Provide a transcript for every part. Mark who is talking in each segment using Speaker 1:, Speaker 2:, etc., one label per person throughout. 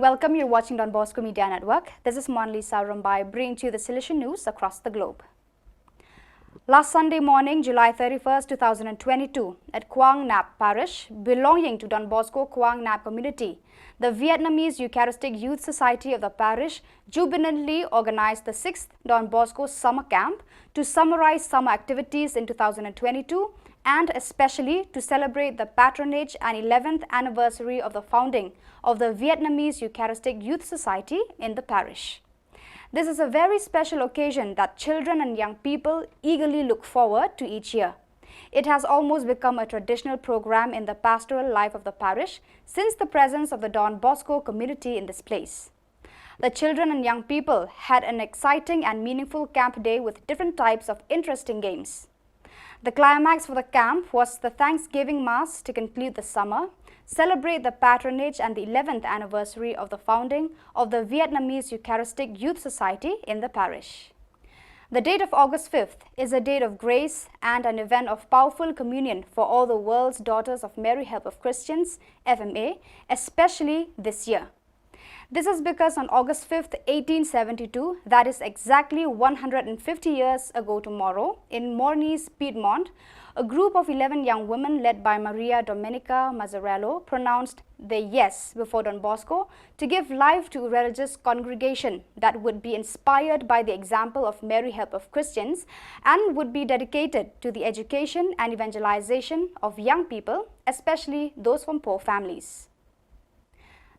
Speaker 1: welcome. You're watching Don Bosco Media Network. This is Monlisa Rambai bringing to you the Salesian news across the globe. Last Sunday morning, July 31st, 2022, at Quang Nap Parish, belonging to Don Bosco Quang Nap community, the Vietnamese Eucharistic Youth Society of the parish jubilantly organized the 6th Don Bosco Summer Camp to summarize summer activities in 2022 and especially to celebrate the patronage and 11th anniversary of the founding of the Vietnamese Eucharistic Youth Society in the parish. This is a very special occasion that children and young people eagerly look forward to each year. It has almost become a traditional program in the pastoral life of the parish since the presence of the Don Bosco community in this place. The children and young people had an exciting and meaningful camp day with different types of interesting games. The climax for the camp was the Thanksgiving Mass to conclude the summer, celebrate the patronage and the 11th anniversary of the founding of the Vietnamese Eucharistic Youth Society in the parish. The date of August 5th is a date of grace and an event of powerful communion for all the world's Daughters of Mary Help of Christians, FMA, especially this year. This is because on August 5th, 1872, that is exactly 150 years ago tomorrow, in Morney's, Piedmont, a group of 11 young women led by Maria Domenica Mazzarello pronounced their yes before Don Bosco to give life to a religious congregation that would be inspired by the example of Mary Help of Christians and would be dedicated to the education and evangelization of young people, especially those from poor families.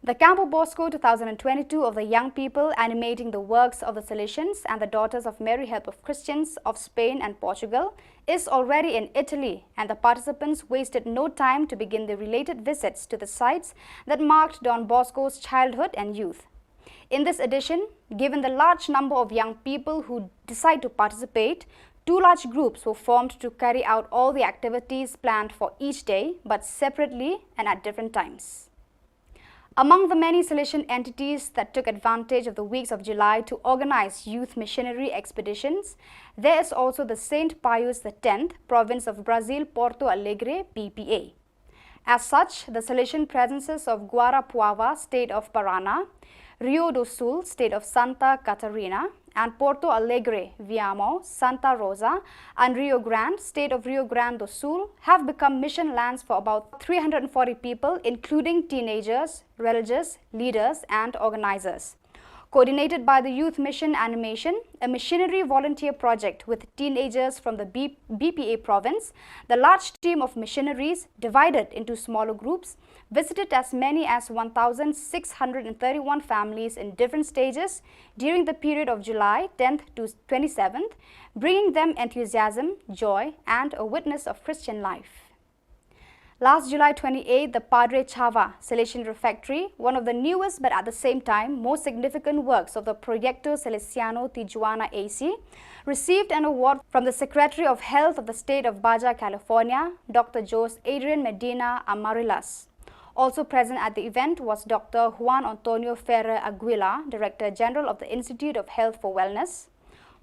Speaker 1: The Camp of Bosco 2022 of the young people animating the works of the Salesians and the Daughters of Mary Help of Christians of Spain and Portugal is already in Italy, and the participants wasted no time to begin the related visits to the sites that marked Don Bosco's childhood and youth. In this edition, given the large number of young people who decide to participate, two large groups were formed to carry out all the activities planned for each day, but separately and at different times. Among the many Salesian entities that took advantage of the weeks of July to organize youth missionary expeditions, there is also the St. Pius X Province of Brazil Porto Alegre PPA. As such, the Salesian presences of Guarapuava, state of Paraná, Rio do Sul, state of Santa Catarina, and Porto Alegre, Viamo, Santa Rosa, and Rio Grande, state of Rio Grande do Sul, have become mission lands for about 340 people, including teenagers, religious leaders, and organizers. Coordinated by the Youth Mission Animation, a missionary volunteer project with teenagers from the BPA province, the large team of missionaries, divided into smaller groups, visited as many as 1,631 families in different stages during the period of July 10th to 27th, bringing them enthusiasm, joy, and a witness of Christian life. Last July 28, the Padre Chava Salesian Refectory, one of the newest but at the same time most significant works of the Proyecto Salesiano Tijuana AC, received an award from the Secretary of Health of the state of Baja California, Dr. Jose Adrian Medina Amarillas. Also present at the event was Dr. Juan Antonio Ferrer Aguila, Director General of the Institute of Health for Wellness.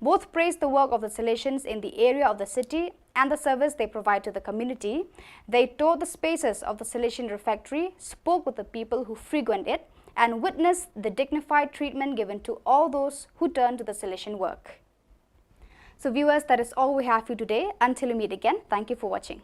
Speaker 1: Both praised the work of the Salesians in the area of the city and the service they provide to the community. They toured the spaces of the Salesian Refectory, spoke with the people who frequent it, and witnessed the dignified treatment given to all those who turn to the Salesian work. So viewers, that is all we have for you today. Until we meet again, thank you for watching.